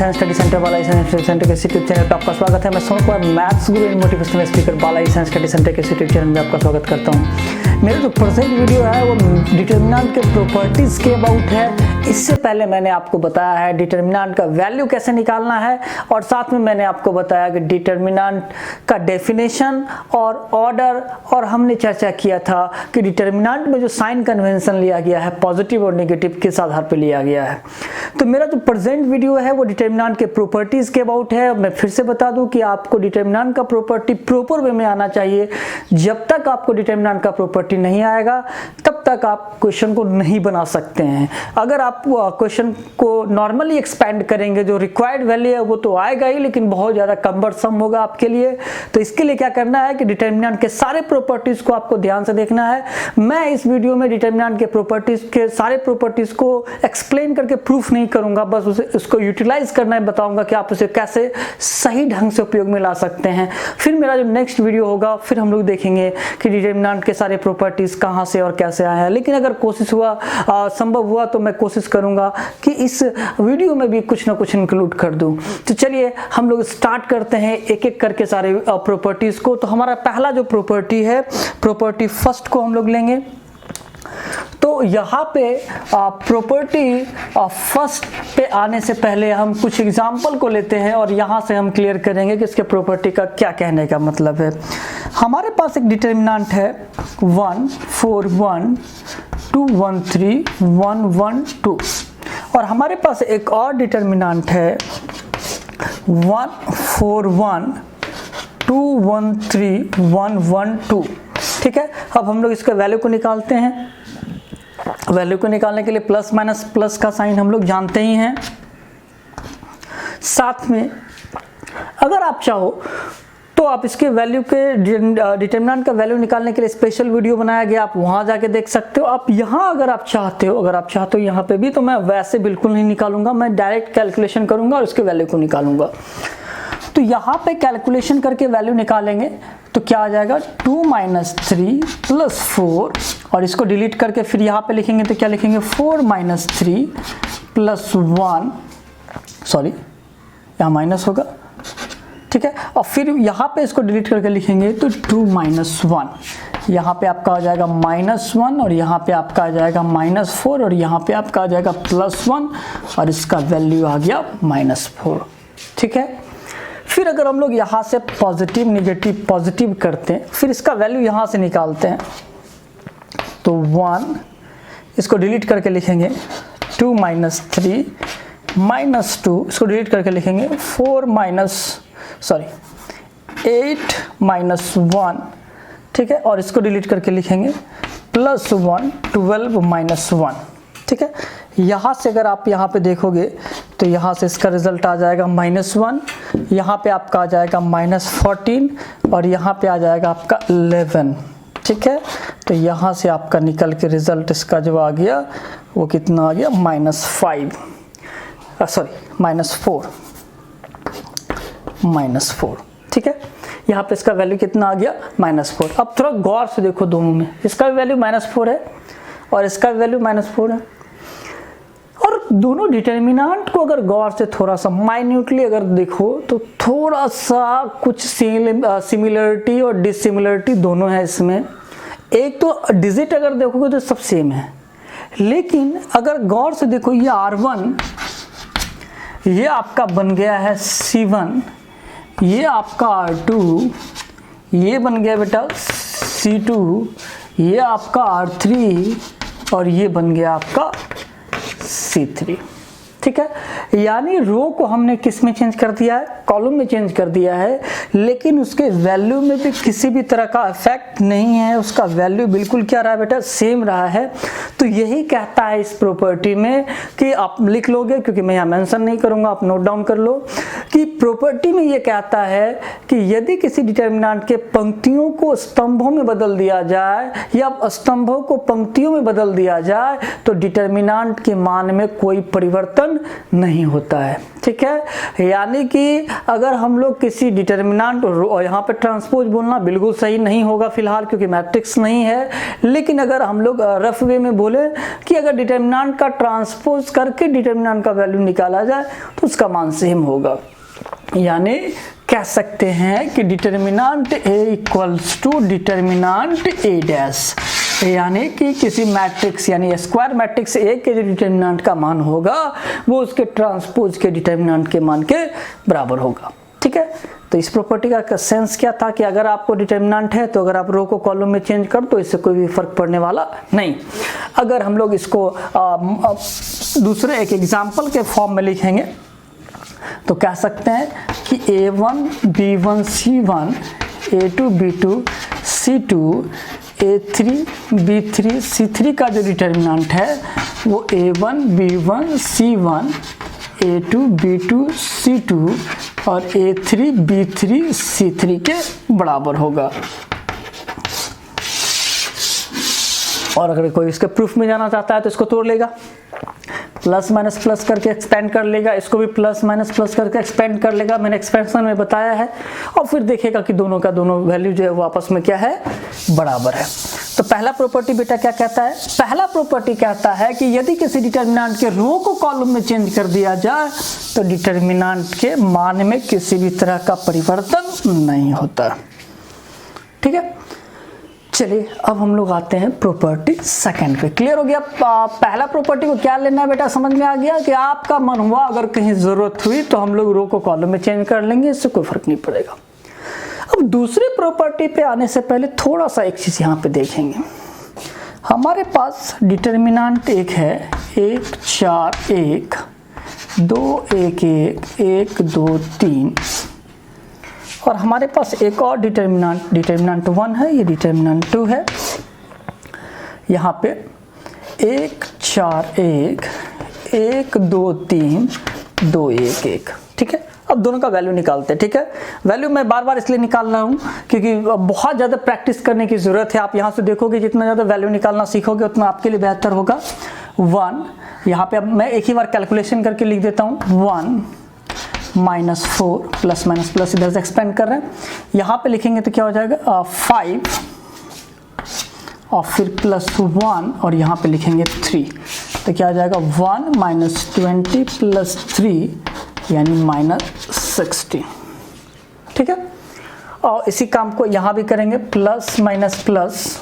Science study centre Balai science study centre के YouTube channel पर आपका स्वागत है। मैं सोनू कुमार, मैथ्स गुरु and motivational speaker Balai science study centre के यूट्यूब चैनल में आपका स्वागत करता हूँ। मेरा जो प्रेजेंट वीडियो है वो डिटर्मिनेंट के प्रॉपर्टीज़ के अबाउट है। इससे पहले मैंने आपको बताया है डिटर्मिनेंट का वैल्यू कैसे निकालना है और साथ में मैंने आपको बताया कि डिटर्मिनेंट का डेफिनेशन और ऑर्डर, और हमने चर्चा किया था कि डिटर्मिनेंट में जो साइन कन्वेंशन लिया गया है पॉजिटिव और नेगेटिव किस आधार पर लिया गया है। तो मेरा जो प्रेजेंट वीडियो है वो डिटर्मिनेंट के प्रॉपर्टीज़ के अबाउट है। मैं फिर से बता दूं कि आपको डिटर्मिनेंट का प्रॉपर्टी प्रॉपर वे में आना चाहिए। जब तक आपको डिटर्मिनेंट का प्रॉपर्टी नहीं आएगा तब तक आप क्वेश्चन को नहीं बना सकते हैं। अगर आप क्वेश्चन को नॉर्मली एक्सपेंड करेंगे जो रिक्वायर्ड वैल्यू है वो तो आएगा ही, लेकिन बहुत ज़्यादा कम्बरसम होगा आपके लिए। तो इसके लिए क्या करना है कि डिटर्मिनेंट के सारे प्रॉपर्टीज़ को आपको ध्यान से देखना है। मैं इस वीडियो में डिटर्मिनेंट के प्रॉपर्टीज़ के सारे प्रॉपर्टीज़ को एक्सप्लेन करके प्रूफ नहीं करूंगा, बस उसको यूटिलाइज करना है, बताऊंगा कि आप उसे कैसे सही ढंग से उपयोग में ला सकते हैं। फिर मेरा जो नेक्स्ट वीडियो होगा फिर हम लोग देखेंगे कि डिटर्मिनेंट के सारे प्रॉपर्टीज़ कहाँ से और कैसे आए हैं। लेकिन अगर कोशिश हुआ संभव हुआ तो मैं कोशिश करूंगा कि इस वीडियो में भी कुछ ना कुछ इंक्लूड कर दूं। तो चलिए हम लोग स्टार्ट करते हैं एक एक करके सारे प्रॉपर्टीज़ को। तो हमारा पहला जो प्रॉपर्टी है, प्रॉपर्टी फर्स्ट को हम लोग लेंगे। तो यहाँ पे प्रॉपर्टी फर्स्ट पे आने से पहले हम कुछ एग्जाम्पल को लेते हैं और यहाँ से हम क्लियर करेंगे कि इसके प्रॉपर्टी का क्या कहने का मतलब है। हमारे पास एक डिटर्मिनेंट है 1 4 1 2 1 3 1 1 2 और हमारे पास एक और डिटर्मिनेंट है 1 4 1 2 1 3 1 1 2। ठीक है, अब हम लोग इसका वैल्यू को निकालते हैं। वैल्यू को निकालने के लिए प्लस माइनस प्लस का साइन हम लोग जानते ही हैं। साथ में अगर आप चाहो तो आप इसके वैल्यू के डिटर्मिनेंट का वैल्यू निकालने के लिए स्पेशल वीडियो बनाया गया, आप वहां जाके देख सकते हो। आप यहाँ अगर आप चाहते हो यहाँ पे भी, तो मैं वैसे बिल्कुल नहीं निकालूंगा, मैं डायरेक्ट कैलकुलेशन करूंगा और उसके वैल्यू को निकालूंगा। तो यहाँ पे कैलकुलेशन करके वैल्यू निकालेंगे तो क्या आ जाएगा 2 - 3 + 4 और इसको डिलीट करके फिर यहाँ पे लिखेंगे तो क्या लिखेंगे 4 - 3 + 1, सॉरी यहाँ माइनस होगा, ठीक है। और फिर यहाँ पे इसको डिलीट करके लिखेंगे तो 2 - 1, यहाँ पे आपका आ जाएगा -1 और यहाँ पे आपका आ जाएगा -4 और यहाँ पे आपका आ जाएगा +1 और इसका वैल्यू आ गया -4। ठीक है, फिर अगर हम लोग यहाँ से पॉजिटिव नेगेटिव पॉजिटिव करते हैं, फिर इसका वैल्यू यहाँ से निकालते हैं तो 1, इसको डिलीट करके लिखेंगे 2 - 3 -2, इसको डिलीट करके लिखेंगे 8 - 1, ठीक है, और इसको डिलीट करके लिखेंगे +1 12 - 1। ठीक है, यहाँ से अगर आप यहाँ पे देखोगे तो यहाँ से इसका रिजल्ट आ जाएगा -1, यहाँ पे आपका आ जाएगा -14 और यहाँ पे आ जाएगा आपका 11। ठीक है, तो यहाँ से आपका निकल के रिजल्ट इसका जो आ गया वो कितना आ गया -4। ठीक है, यहाँ पे इसका वैल्यू कितना आ गया -4। अब थोड़ा गौर से देखो दोनों में, इसका वैल्यू -4 है और इसका वैल्यू -4 है। और दोनों डिटर्मिनेंट को अगर गौर से थोड़ा सा माइन्यूटली अगर देखो तो थोड़ा सा कुछ सिमिलरिटी और डिसिमिलरिटी दोनों है इसमें। एक तो डिजिट अगर देखोगे तो सब सेम है, लेकिन अगर गौर से देखो ये R1 ये आपका बन गया है C1, ये आपका R2 ये बन गया बेटा C2, ये आपका R3 और ये बन गया आपका C3। ठीक है, यानी रो को हमने किस में चेंज कर दिया है, कॉलम में चेंज कर दिया है, लेकिन उसके वैल्यू में भी किसी भी तरह का इफेक्ट नहीं है। उसका वैल्यू बिल्कुल क्या रहा है बेटा, सेम रहा है। तो यही कहता है इस प्रॉपर्टी में कि आप लिख लोगे, क्योंकि मैं यहाँ मेंशन नहीं करूँगा, आप नोट डाउन कर लो कि प्रॉपर्टी में ये कहता है कि यदि किसी डिटर्मिनेंट के पंक्तियों को स्तंभों में बदल दिया जाए या स्तंभों को पंक्तियों में बदल दिया जाए तो डिटर्मिनेंट के मान में कोई परिवर्तन नहीं होता है। ठीक है, यानी कि अगर हम लोग किसी डिटर्मिनेंट, यहाँ पे ट्रांसपोज बोलना बिल्कुल सही नहीं होगा फिलहाल क्योंकि मैट्रिक्स नहीं है, लेकिन अगर हम लोग रफ वे में बोले कि अगर डिटर्मिनेंट का ट्रांसपोज करके डिटर्मिनेंट का वैल्यू निकाला जाए तो उसका मान सेम होगा। यानी कह सकते हैं कि determinant A equals to determinant A dash, यानी कि किसी मैट्रिक्स यानी स्क्वायर मैट्रिक्स A के जो डिटर्मिनेंट का मान होगा वो उसके ट्रांसपोज के डिटर्मिनेंट के मान के बराबर होगा। ठीक है, तो इस प्रॉपर्टी का सेंस क्या था कि अगर आपको डिटर्मिनेंट है तो अगर आप रो को कॉलम में चेंज कर तो इससे कोई भी फर्क पड़ने वाला नहीं। अगर हम लोग इसको दूसरे एक एग्जाम्पल के फॉर्म में लिखेंगे तो कह सकते हैं कि A1 B1 C1 A2 B2 C2 A3 B3 C3 का जो डिटर्मिनेंट है वो A1 B1 C1 A2 B2 C2 और A3 B3 C3 के बराबर होगा। और अगर कोई इसके प्रूफ में जाना चाहता है तो इसको तोड़ लेगा, प्लस माइनस प्लस करके एक्सपेंड कर लेगा, इसको भी प्लस माइनस प्लस करके एक्सपेंड कर लेगा, मैंने एक्सपेंशन में बताया है, और फिर देखेगा कि दोनों का दोनों वैल्यू जो है वो आपस में क्या है, बराबर है। तो पहला प्रॉपर्टी बेटा क्या कहता है, पहला प्रॉपर्टी कहता है कि यदि किसी डिटर्मिनेंट के रो को कॉलम में चेंज कर दिया जाए तो डिटर्मिनेंट के मान में किसी भी तरह का परिवर्तन नहीं होता। ठीक है, चलिए अब हम लोग आते हैं प्रॉपर्टी सेकंड पे। क्लियर हो गया? पहला प्रॉपर्टी को क्या लेना है बेटा, समझ में आ गया कि आपका मन हुआ अगर कहीं जरूरत हुई तो हम लोग रो को कॉलम में चेंज कर लेंगे, इससे कोई फर्क नहीं पड़ेगा। अब दूसरी प्रॉपर्टी पे आने से पहले थोड़ा सा एक चीज यहाँ पे देखेंगे। हमारे पास डिटर्मिनेंट एक है 1 4 1 2 1 1 1 2 3 और हमारे पास एक और डिटर्मिनेंट 1 है, ये डिटर्मिनेंट 2 है। यहाँ पे 1 4 1 1 2 3 2 1 1। ठीक है, अब दोनों का वैल्यू निकालते हैं। ठीक है, वैल्यू मैं बार बार इसलिए निकाल रहा हूँ क्योंकि बहुत ज़्यादा प्रैक्टिस करने की ज़रूरत है। आप यहाँ से देखोगे जितना ज़्यादा वैल्यू निकालना सीखोगे उतना आपके लिए बेहतर होगा। 1 यहाँ पे अब मैं एक ही बार कैलकुलेशन करके लिख देता हूँ, 1 -4 प्लस माइनस प्लस इधर से एक्सपेंड कर रहे हैं, यहाँ पे लिखेंगे तो क्या हो जाएगा 5 और फिर +1 और यहाँ पे लिखेंगे 3 तो क्या हो जाएगा 1 -20 + 3 यानी -60। ठीक है, और इसी काम को यहाँ भी करेंगे प्लस माइनस प्लस।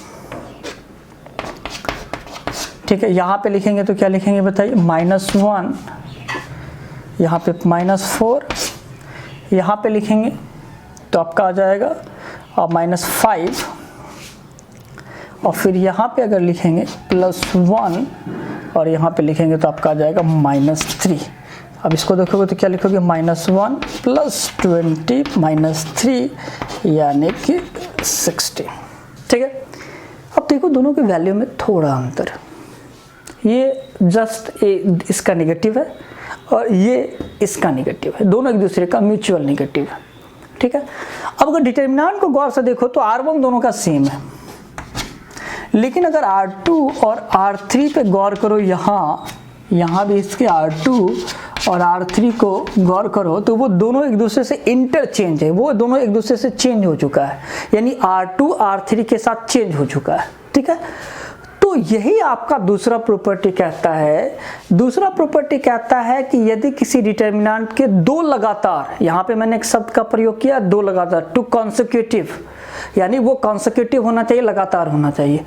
ठीक है, यहाँ पे लिखेंगे तो क्या लिखेंगे बताइए, -1 यहाँ पे -4, यहाँ पे लिखेंगे तो आपका आ जाएगा -5 और फिर यहाँ पे अगर लिखेंगे +1 और यहाँ पे लिखेंगे तो आपका आ जाएगा -3। अब इसको देखोगे तो क्या लिखोगे, -1 + 20 -3 यानी कि 60। ठीक है, अब देखो दोनों के वैल्यू में थोड़ा अंतर, ये जस्ट इसका नेगेटिव है और ये इसका नेगेटिव है, दोनों एक दूसरे का म्यूचुअल नेगेटिव है। ठीक है, अब अगर डिटर्मिनेंट को गौर से देखो तो R1 दोनों का सेम है, लेकिन अगर R2 और R3 पे गौर करो, यहाँ भी इसके R2 और R3 को गौर करो तो वो दोनों एक दूसरे से इंटरचेंज है, वो दोनों एक दूसरे से चेंज हो चुका है, यानी R2 R3 के साथ चेंज हो चुका है। ठीक है, तो यही आपका दूसरा प्रॉपर्टी कहता है। दूसरा प्रॉपर्टी कहता है कि यदि किसी डिटर्मिनेंट के दो लगातार, यहाँ पे मैंने एक शब्द का प्रयोग किया, दो लगातार, टू कॉन्सेक्यूटिव, यानी वो कॉन्सेक्यूटिव होना चाहिए, लगातार होना चाहिए।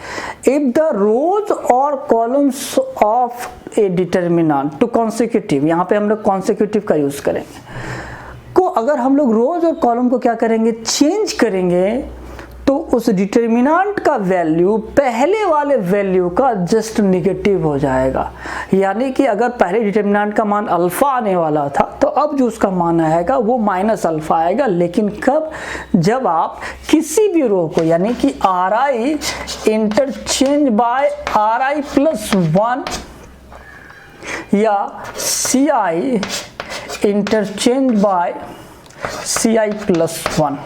इफ द रोज और columns of a determinant two consecutive, यहाँ पे हम लोग कॉन्सेक्यूटिव का यूज करेंगे, को अगर हम लोग रोज और कॉलम को क्या करेंगे, चेंज करेंगे, तो उस डिटर्मिनेंट का वैल्यू पहले वाले वैल्यू का जस्ट नेगेटिव हो जाएगा। यानी कि अगर पहले डिटर्मिनेंट का मान अल्फा आने वाला था तो अब जो उसका मान आएगा वो -अल्फा आएगा, लेकिन कब, जब आप किसी भी रो को यानी कि Ri इंटरचेंज बाय Ri + 1 या Ci इंटरचेंज बाय ci+1,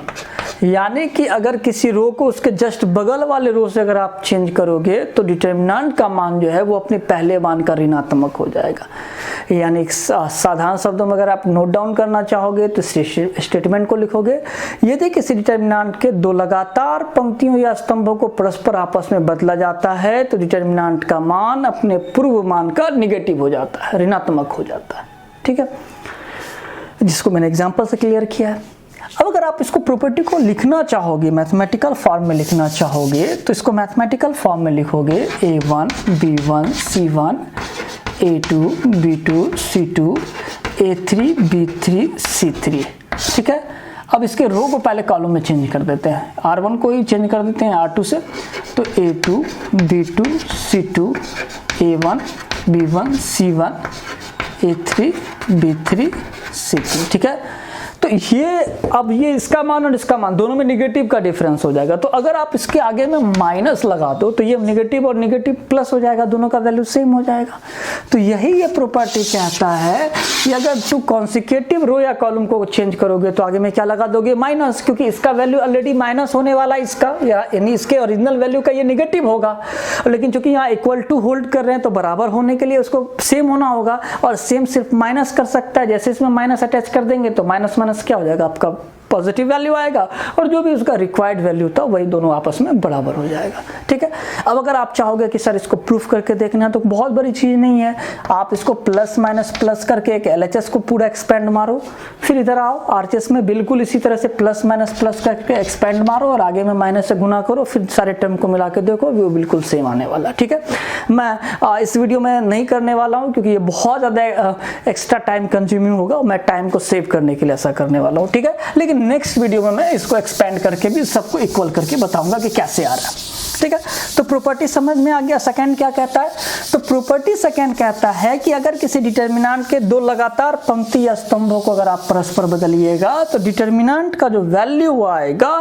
यानी कि अगर किसी रो को उसके जस्ट बगल वाले रो से अगर आप चेंज करोगे तो डिटर्मिनेंट का मान जो है वो अपने पहले मान का ऋणात्मक हो जाएगा। यानी साधारण शब्दों में अगर आप नोट डाउन करना चाहोगे तो स्टेटमेंट को लिखोगे, यदि किसी डिटर्मिनेंट के दो लगातार पंक्तियों या स्तंभों को परस्पर आपस में बदला जाता है तो डिटर्मिनेंट का मान अपने पूर्व मान का निगेटिव हो जाता है, ऋणात्मक हो जाता है। ठीक है, जिसको मैंने एग्जांपल से क्लियर किया है। अब अगर आप इसको प्रॉपर्टी को लिखना चाहोगे, मैथमेटिकल फॉर्म में लिखना चाहोगे तो इसको मैथमेटिकल फॉर्म में लिखोगे a1 b1 c1 a2 b2 c2 a3 b3 c3। ठीक है, अब इसके रो को पहले कॉलम में चेंज कर देते हैं, r1 को ही चेंज कर देते हैं r2 से, तो a2 b2 c2 a1 b1 c1 a3 b3 c3। ठीक है, तो ये अब ये इसका मान और इसका मान दोनों में निगेटिव का डिफरेंस हो जाएगा। तो अगर आप इसके आगे में माइनस लगा दो तो ये निगेटिव और निगेटिव प्लस हो जाएगा, दोनों का वैल्यू सेम हो जाएगा। तो यही ये प्रॉपर्टी कहता है कि अगर तू कॉन्सिक्यूटिव रो या कॉलम को चेंज करोगे तो आगे में क्या लगा दोगे, माइनस, क्योंकि इसका वैल्यू ऑलरेडी माइनस होने वाला है इसका, यानी इसके ओरिजिनल वैल्यू का ये निगेटिव होगा। लेकिन चूंकि यहाँ इक्वल टू होल्ड कर रहे हैं तो बराबर होने के लिए उसको सेम होना होगा, और सेम सिर्फ माइनस कर सकता है। जैसे इसमें माइनस अटैच कर देंगे तो माइनस माइनस क्या हो जाएगा, आपका पॉजिटिव वैल्यू आएगा, और जो भी उसका रिक्वायर्ड वैल्यू था वही दोनों आपस में बराबर हो जाएगा। ठीक है, अब अगर आप चाहोगे कि सर इसको प्रूफ करके देखना है तो बहुत बड़ी चीज नहीं है, आप इसको प्लस माइनस प्लस करके एक LHS को पूरा एक्सपेंड मारो, फिर इधर आओ RHS में बिल्कुल इसी तरह से प्लस माइनस प्लस करके एक्सपेंड मारो और आगे में माइनस से गुना करो, फिर सारे टर्म को मिला के देखो वो बिल्कुल सेम आने वाला। ठीक है, मैं इस वीडियो में नहीं करने वाला हूँ क्योंकि ये बहुत ज़्यादा एक्स्ट्रा टाइम कंज्यूमिंग होगा, मैं टाइम को सेव करने के लिए ऐसा करने वाला हूँ। ठीक है, लेकिन नेक्स्ट वीडियो में मैं इसको एक्सपेंड करके भी सबको इक्वल करके बताऊंगा कि कैसे आ रहा है। ठीक है, तो प्रॉपर्टी समझ में आ गया। सेकंड क्या कहता है, तो प्रॉपर्टी सेकंड कहता है कि अगर किसी डिटर्मिनेंट के दो लगातार पंक्ति या स्तंभों को अगर आप परस्पर बदलिएगा तो डिटर्मिनेंट का जो वैल्यू आएगा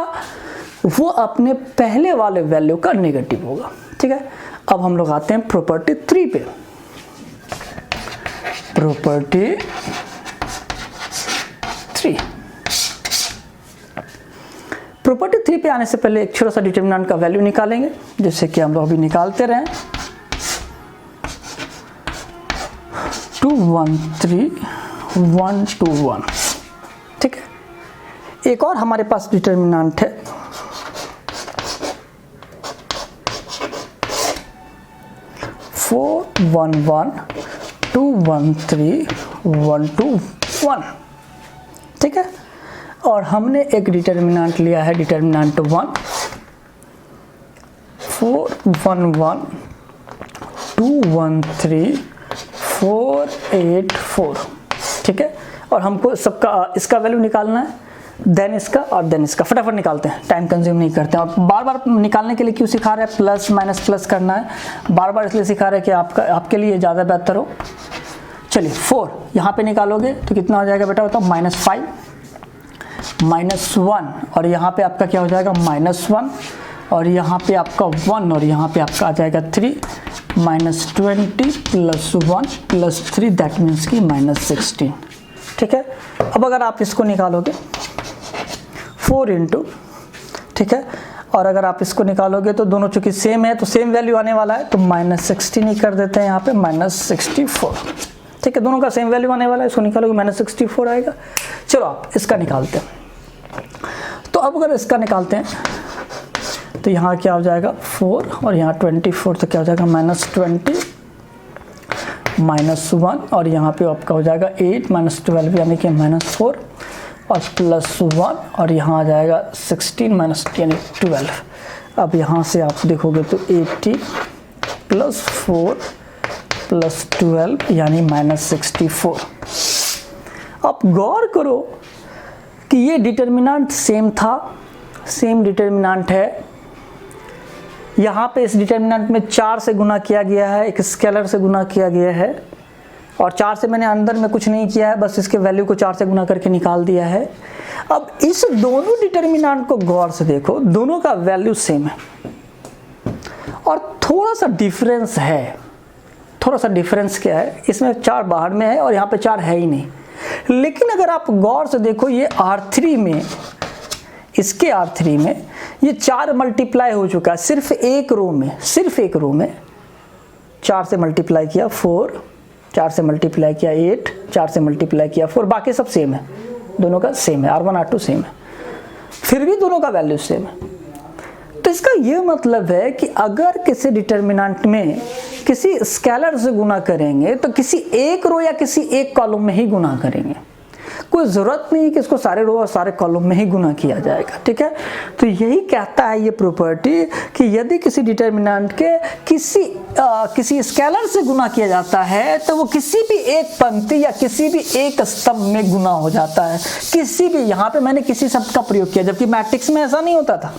वो अपने पहले वाले वैल्यू का नेगेटिव होगा। ठीक है, अब हम लोग आते हैं प्रॉपर्टी 3 पे। प्रॉपर्टी 3, प्रॉपर्टी 3 पे आने से पहले एक छोटा सा डिटर्मिनेंट का वैल्यू निकालेंगे, जैसे कि हम लोग अभी निकालते रहे। 2 1 3 1 2 1। ठीक है, एक और हमारे पास डिटर्मिनेंट है 4 1 1 2 1 3 1 2 1। ठीक है, और हमने एक डिटर्मिनेंट लिया है डिटर्मिनेंट 1 4 1 1 2 1 3 4 8 4। ठीक है, और हमको सबका इसका वैल्यू निकालना है, देन इसका और देन इसका। फटाफट निकालते हैं, टाइम कंज्यूम नहीं करते हैं। और बार बार निकालने के लिए क्यों सिखा रहे हैं, प्लस माइनस प्लस करना है बार बार इसलिए सिखा रहे हैं कि आपके लिए ज़्यादा बेहतर हो। चलिए 4 यहाँ पे निकालोगे तो कितना हो जाएगा बेटा बताओ, -5 -1, और यहाँ पे आपका क्या हो जाएगा -1, और यहाँ पे आपका 1, और यहाँ पे आपका आ जाएगा 3 -20 +1 +3 दैट मीन्स कि -16। ठीक है, अब अगर आप इसको निकालोगे 4 इंटू, ठीक है, और अगर आप इसको निकालोगे तो दोनों चूंकि सेम है तो सेम वैल्यू आने वाला है, तो -16 ही कर देते हैं यहाँ पे, -64। ठीक है, दोनों का सेम वैल्यू आने वाला है, इसको निकालोगे -64 आएगा। चलो आप इसका निकालते हैं। तो अब अगर इसका निकालते हैं तो यहाँ क्या हो जाएगा 4, और यहाँ 24, तो क्या हो जाएगा -20 -1, और यहाँ पे आपका हो जाएगा 8 -12 यानी कि -4, और +1, और यहाँ आ जाएगा 16 यानी 12। अब यहाँ से आप देखोगे तो 80 +4 +12 यानी -64। अब गौर करो कि ये डिटर्मिनेंट सेम था, सेम डिटर्मिनेंट है। यहाँ पे इस डिटर्मिनेंट में 4 से गुना किया गया है, एक स्केलर से गुना किया गया है, और 4 से मैंने अंदर में कुछ नहीं किया है, बस इसके वैल्यू को 4 से गुना करके निकाल दिया है। अब इस दोनों डिटर्मिनेंट को गौर से देखो, दोनों का वैल्यू सेम है और थोड़ा सा डिफरेंस है। थोड़ा सा डिफरेंस क्या है, इसमें 4 बाहर में है और यहाँ पे 4 है ही नहीं, लेकिन अगर आप गौर से देखो ये R3 में, इसके R3 में ये 4 मल्टीप्लाई हो चुका है सिर्फ एक रो में, सिर्फ एक रो में 4 से मल्टीप्लाई किया 4, 4 से मल्टीप्लाई किया 8, 4 से मल्टीप्लाई किया 4, बाकी सब सेम है, दोनों का सेम है, R1 R2 सेम है, फिर भी दोनों का वैल्यू सेम है। तो इसका ये मतलब है कि अगर किसी डिटर्मिनेंट में किसी स्केलर से गुना करेंगे तो किसी एक रो या किसी एक कॉलम में ही गुना करेंगे, कोई ज़रूरत नहीं है कि इसको सारे रो और सारे कॉलम में ही गुना किया जाएगा, ठीक है। तो यही कहता है ये प्रॉपर्टी कि यदि किसी डिटर्मिनेंट के किसी स्केलर से गुना किया जाता है तो वो किसी भी एक पंक्ति या किसी भी एक स्तंभ में गुना हो जाता है, किसी भी, यहाँ पे मैंने किसी शब्द का प्रयोग किया, जबकि मैट्रिक्स में ऐसा नहीं होता था।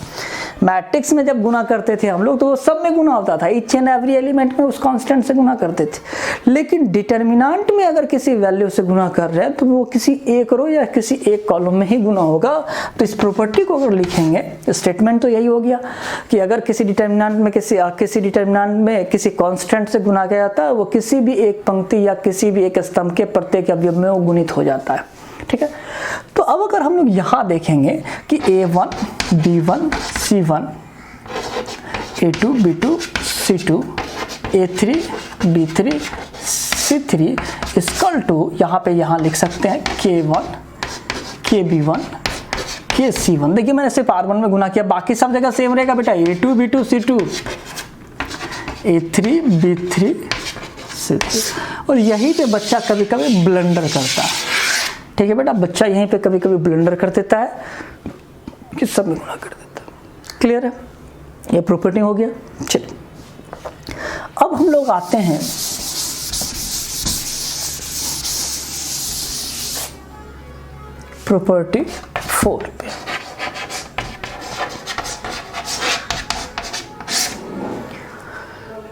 मैट्रिक्स में जब गुना करते थे हम लोग तो वो सब में गुना होता था, ईच एंड एवरी एलिमेंट में उस कांस्टेंट से गुना करते थे। लेकिन डिटर्मिनेंट में अगर किसी वैल्यू से गुना कर रहे हैं तो वो किसी एक रो या किसी एक कॉलम में ही गुना होगा। तो इस प्रॉपर्टी को अगर लिखेंगे, स्टेटमेंट तो यही हो गया कि अगर किसी डिटर्मिनेंट में किसी डिटर्मिनेंट में किसी कांस्टेंट से गुना किया जाता है, वो किसी भी एक पंक्ति या किसी भी एक स्तंभ के प्रत्येक अवयव में वो गुणित हो जाता है, ठीक है। तो अब अगर हम लोग यहाँ देखेंगे कि A1 B1 C1 A2 B2 C2 A3 B3 C3 equal to यहाँ लिख सकते हैं K1 KB1 KC1। देखिए मैंने सिर्फ R1 में गुना किया, बाकी सब जगह सेम रहेगा बेटा, A2 B2 C2 A3 B3 C3। और यहीं पे बच्चा कभी कभी ब्लंडर करता है, ठीक है बेटा, बच्चा यहीं पे कभी कभी ब्लंडर कर देता है कि सब में गुना कर देता है। क्लियर है, ये प्रॉपर्टी हो गया। चलिए अब हम लोग आते हैं प्रॉपर्टी 4 पे।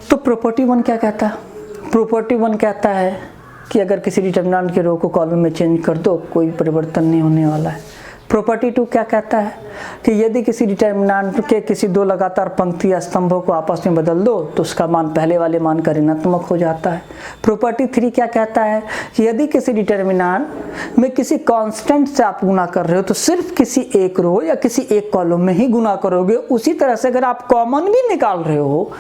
तो प्रॉपर्टी 1 क्या कहता है? प्रॉपर्टी 1 कहता है कि अगर किसी डिटर्मिनेंट के रो को कॉलम में चेंज कर दो कोई परिवर्तन नहीं होने वाला है। प्रॉपर्टी 2 क्या कहता है कि यदि किसी डिटर्मिनेंट के किसी दो लगातार पंक्ति या स्तंभों को आपस में बदल दो तो उसका मान पहले वाले मान का ऋणात्मक हो जाता है। प्रॉपर्टी 3 क्या कहता है कि यदि किसी डिटर्मिनेंट में किसी कांस्टेंट से आप गुना कर रहे हो तो सिर्फ किसी एक रो या किसी एक कॉलम में ही गुना करोगे। उसी तरह से अगर आप कॉमन भी निकाल रहे हो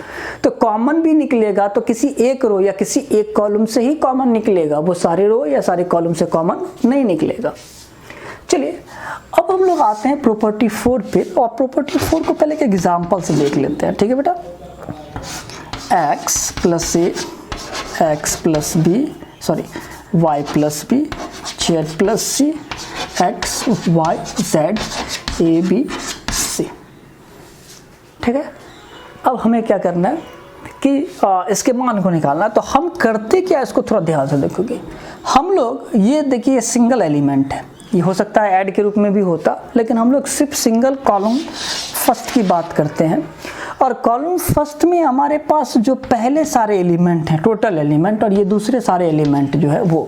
तो कॉमन भी निकलेगा तो किसी एक रो या किसी एक कॉलम से ही कॉमन निकलेगा, वो सारे रो या सारे कॉलम से कॉमन नहीं निकलेगा। चलिए अब हम लोग आते हैं प्रॉपर्टी 4 पे, और प्रॉपर्टी 4 को पहले एक एग्जांपल से देख लेते हैं, ठीक है बेटा। x plus a x plus b y plus b z plus c x y z a b c, ठीक है। अब हमें क्या करना है कि इसके मान को निकालना है। तो हम करते क्या, इसको थोड़ा ध्यान से देखोगे। हम लोग ये देखिए सिंगल एलिमेंट है, ये हो सकता है ऐड के रूप में भी होता, लेकिन हम लोग सिर्फ सिंगल कॉलम फर्स्ट की बात करते हैं। और कॉलम फर्स्ट में हमारे पास जो पहले सारे एलिमेंट हैं, टोटल एलिमेंट, और ये दूसरे सारे एलिमेंट जो है वो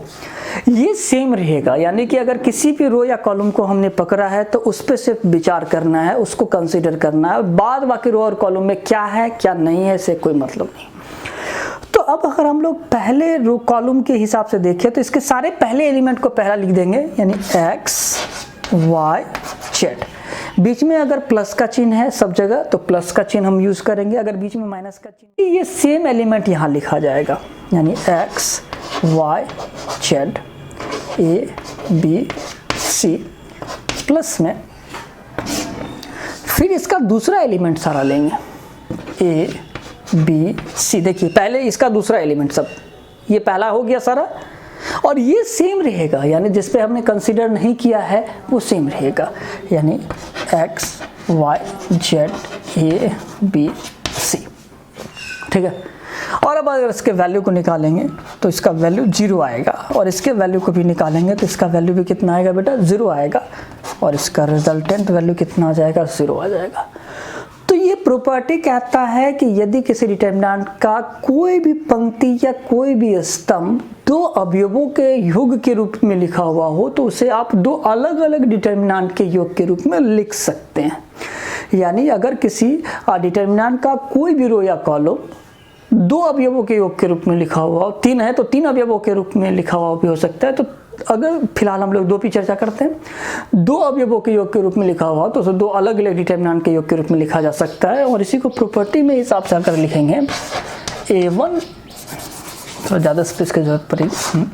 ये सेम रहेगा। यानी कि अगर किसी भी रो या कॉलम को हमने पकड़ा है तो उस पर सिर्फ विचार करना है, उसको कंसीडर करना है, बाद बाकी रो और कॉलम में क्या है क्या नहीं है इससे कोई मतलब नहीं। तो अब अगर हम लोग पहले रो कॉलम के हिसाब से देखें तो इसके सारे पहले एलिमेंट को पहला लिख देंगे, यानी x y z। बीच में अगर प्लस का चिन्ह है सब जगह तो प्लस का चिन्ह हम यूज करेंगे, अगर बीच में माइनस का चिन्ह, ये सेम एलिमेंट यहाँ लिखा जाएगा, यानी x y z a b c plus में फिर इसका दूसरा एलिमेंट सारा लेंगे a बी सी। देखिए पहले इसका दूसरा एलिमेंट सब, ये पहला हो गया सारा, और ये सेम रहेगा, यानी जिस पे हमने कंसीडर नहीं किया है वो सेम रहेगा, यानी x y z a b c, ठीक है। और अब अगर इसके वैल्यू को निकालेंगे तो इसका वैल्यू 0 आएगा, और इसके वैल्यू को भी निकालेंगे तो इसका वैल्यू भी कितना आएगा बेटा, 0 आएगा, और इसका रिजल्टेंट वैल्यू कितना आ जाएगा, 0 आ जाएगा। तो ये प्रॉपर्टी कहता है कि यदि किसी डिटर्मिनेंट का कोई भी पंक्ति या कोई भी स्तंभ दो अवयवों के योग के रूप में लिखा हुआ हो तो उसे आप दो अलग अलग डिटर्मिनेंट के योग के रूप में लिख सकते हैं। यानी अगर किसी डिटर्मिनेंट का कोई भी रो या कॉलम दो अवयवों के योग के रूप में लिखा हुआ हो, 3 है तो 3 अवयवों के रूप में लिखा हुआ भी हो सकता है, तो अगर फिलहाल हम लोग 2 की चर्चा करते हैं, 2 अवयवों के योग के रूप में लिखा हुआ तो उसे 2 अलग अलग डिटर्मिनेंट के योग के रूप में लिखा जा सकता है। और इसी को प्रॉपर्टी में हिसाब से अगर लिखेंगे a1, थोड़ा ज़्यादा स्पेस की जरूरत पड़ेगी,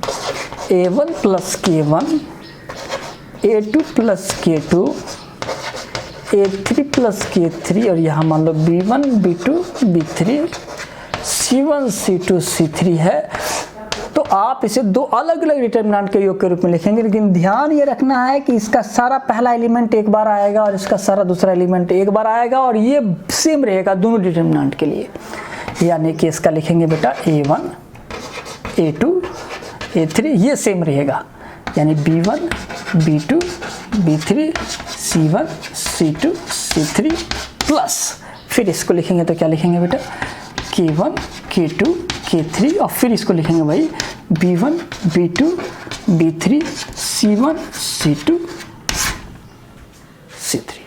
a1 plus k1, a2 plus k2, a3 plus k3 और यहाँ मान लो b1, b2, b3, c1, c2, c3 है। तो आप इसे 2 अलग अलग डिटर्मिनेंट के योग के रूप में लिखेंगे, लेकिन ध्यान ये रखना है कि इसका सारा पहला एलिमेंट एक बार आएगा और इसका सारा दूसरा एलिमेंट एक बार आएगा और ये सेम रहेगा दोनों डिटर्मिनेंट के लिए। यानी कि इसका लिखेंगे बेटा a1, a2, a3 ये सेम रहेगा, यानी b1, b2, b3, c1, c2, c3 plus फिर इसको लिखेंगे तो क्या लिखेंगे बेटा k1, k2, k3 और फिर इसको लिखेंगे भाई b1, b2, b3, c1, c2, c3।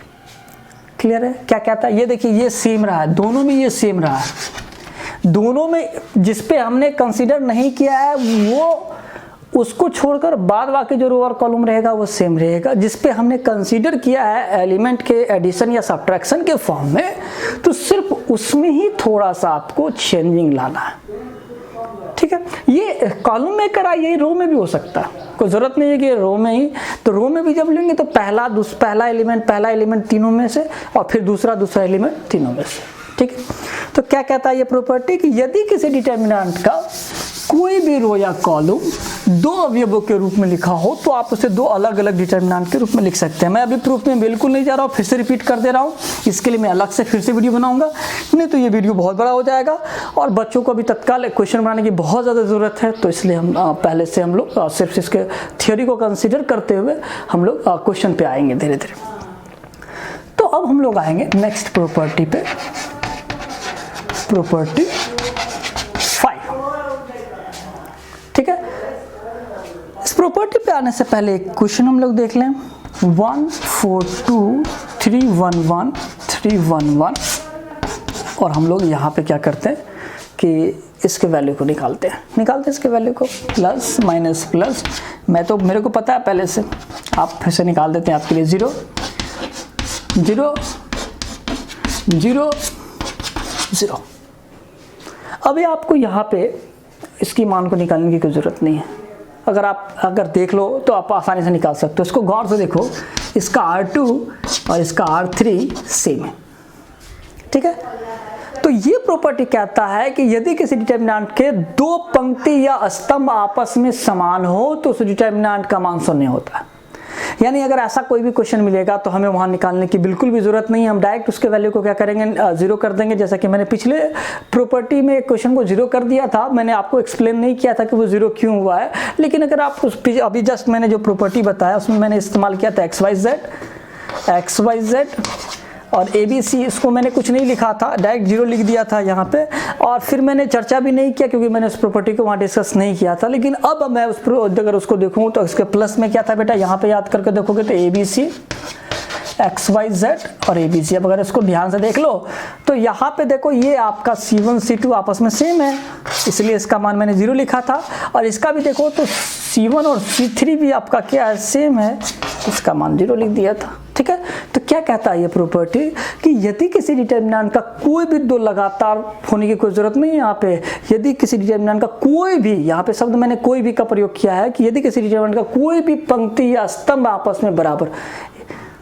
Clear है क्या कहता है? ये देखिए ये सेम रहा है, दोनों में ये सेम रहा है। दोनों में जिस पे हमने कंसीडर नहीं किया है वो उसको छोड़कर बाद बाकी जो रो और कॉलम रहेगा वो सेम रहेगा। जिस पे हमने कंसीडर किया है एलिमेंट के एडिशन या सब्ट्रैक्शन के फॉर्म में, तो सिर्फ उसमें ही थोड़ा सा आपको चेंजिंग लाना है। ठीक है, ये कॉलम में करा, यही रो में भी हो सकता है, कोई जरूरत नहीं है कि रो में ही। तो रो में भी जब लेंगे तो पहला एलिमेंट तीनों में से और फिर दूसरा एलिमेंट तीनों में से। ठीक है, तो क्या कहता है ये प्रॉपर्टी कि यदि किसी डिटर्मिनेंट का कोई भी रो या कॉलम 2 अवयवों के रूप में लिखा हो तो आप उसे 2 अलग अलग डिटर्मिनेंट के रूप में लिख सकते हैं। मैं अभी प्रूफ में बिल्कुल नहीं जा रहा हूँ, फिर से रिपीट कर दे रहा हूँ, इसके लिए मैं अलग से फिर से वीडियो बनाऊंगा, नहीं तो ये वीडियो बहुत बड़ा हो जाएगा और बच्चों को अभी तत्काल क्वेश्चन बनाने की बहुत ज़्यादा ज़रूरत है। तो इसलिए हम पहले से हम लोग सिर्फ इसके थियोरी को कंसिडर करते हुए हम लोग क्वेश्चन पे आएंगे धीरे धीरे। तो अब हम लोग आएंगे नेक्स्ट प्रॉपर्टी पे, प्रॉपर्टी 5। ठीक है, इस प्रॉपर्टी पे आने से पहले एक क्वेश्चन हम लोग देख लें। 1 4 2 3 1 1 3 1 1 और हम लोग यहाँ पे क्या करते हैं कि इसके वैल्यू को निकालते हैं इसके वैल्यू को प्लस माइनस प्लस। मेरे को पता है पहले से, आप फिर से निकाल देते हैं आपके लिए 0 0 0 0। अभी आपको यहाँ पे इसकी मान को निकालने की कोई ज़रूरत नहीं है, अगर देख लो तो आप आसानी से निकाल सकते हो। इसको गौर से देखो, इसका R2 और इसका R3 सेम है। ठीक है, तो ये प्रॉपर्टी कहता है कि यदि किसी डिटर्मिनेंट के 2 पंक्ति या स्तंभ आपस में समान हो तो उस डिटर्मिनेंट का मान 0 होता है। यानी अगर ऐसा कोई भी क्वेश्चन मिलेगा तो हमें वहां निकालने की बिल्कुल भी जरूरत नहीं है, हम डायरेक्ट उसके वैल्यू को क्या करेंगे 0 कर देंगे। जैसा कि मैंने पिछले प्रॉपर्टी में क्वेश्चन को 0 कर दिया था, मैंने आपको एक्सप्लेन नहीं किया था कि वो 0 क्यों हुआ है, लेकिन अगर आप अभी जस्ट मैंने जो प्रॉपर्टी बताया उसमें मैंने इस्तेमाल किया था XYZ और ABC, इसको मैंने कुछ नहीं लिखा था, डायरेक्ट 0 लिख दिया था यहाँ पे और फिर मैंने चर्चा भी नहीं किया क्योंकि मैंने उस प्रॉपर्टी को वहाँ डिस्कस नहीं किया था। लेकिन अब मैं अगर उसको देखूँ तो इसके प्लस में क्या था बेटा, यहाँ पे याद करके देखोगे तो ABC XYZ और ABC। अब अगर इसको ध्यान से देख लो तो यहाँ पे देखो ये आपका C1 C2 आपस में सेम है, इसलिए इसका मान मैंने 0 लिखा था। और इसका भी देखो तो C1 और C3 भी आपका क्या है, सेम है, इसका मान 0 लिख दिया था। ठीक है, तो क्या कहता है ये प्रॉपर्टी कि यदि किसी डिटर्मिनेंट का कोई भी 2 लगातार होने की कोई जरूरत नहीं है। यहाँ पे यदि किसी डिटर्मिनेंट का कोई भी, यहाँ पे शब्द मैंने कोई भी का प्रयोग किया है कि यदि किसी डिटर्मिनेंट का कोई भी पंक्ति या स्तंभ आपस में बराबर,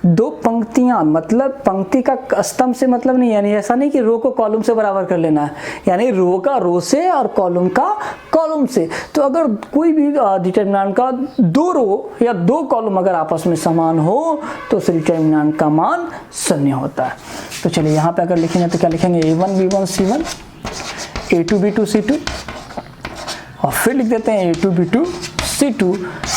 2 पंक्तियां मतलब पंक्ति का स्तंभ से मतलब नहीं, यानी ऐसा नहीं कि रो को कॉलम से बराबर कर लेना है, यानी रो का रो से और कॉलम का कॉलम से। तो अगर कोई भी डिटर्मिनेंट का 2 रो या 2 कॉलम अगर आपस में समान हो तो उस डिटर्मिनेंट का मान 0 होता है। तो चलिए यहाँ पे अगर लिखेंगे तो क्या लिखेंगे, A1 B1 C1 A2 B2 C2 और फिर लिख देते हैं A2 B2 C2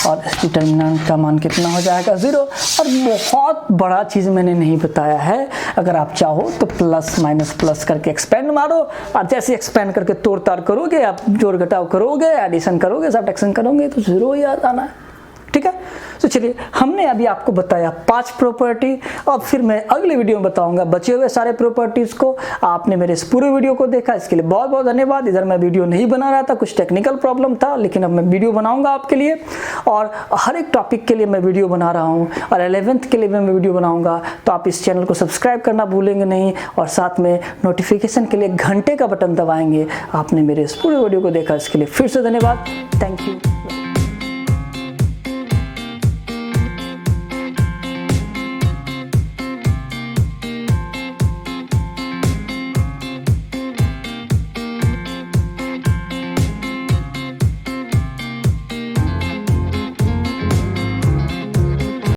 और इस डिटर्मिनेंट का मान कितना हो जाएगा, 0। और बहुत बड़ा चीज़ मैंने नहीं बताया है, अगर आप चाहो तो प्लस माइनस प्लस करके एक्सपेंड मारो और जैसे एक्सपेंड करके तोड़ ताड़ करोगे, आप जोड़ घटाव करोगे, एडिशन करोगे, सब्ट्रैक्शन करोगे तो 0 ही आना है। ठीक है। तो चलिए, हमने अभी आपको बताया 5 प्रॉपर्टी, अब फिर मैं अगले वीडियो में बताऊंगा बचे हुए सारे प्रॉपर्टीज को। आपने मेरे इस पूरे वीडियो को देखा, इसके लिए बहुत बहुत धन्यवाद। इधर मैं वीडियो नहीं बना रहा था, कुछ टेक्निकल प्रॉब्लम था, लेकिन अब मैं वीडियो बनाऊंगा आपके लिए, और हर एक टॉपिक के लिए मैं वीडियो बना रहा हूँ, और 11th के लिए मैं वीडियो बनाऊंगा। तो आप इस चैनल को सब्सक्राइब करना भूलेंगे नहीं, और साथ में नोटिफिकेशन के लिए घंटे का बटन दबाएंगे। आपने मेरे इस पूरे वीडियो को देखा, इसके लिए फिर से धन्यवाद। Thank you.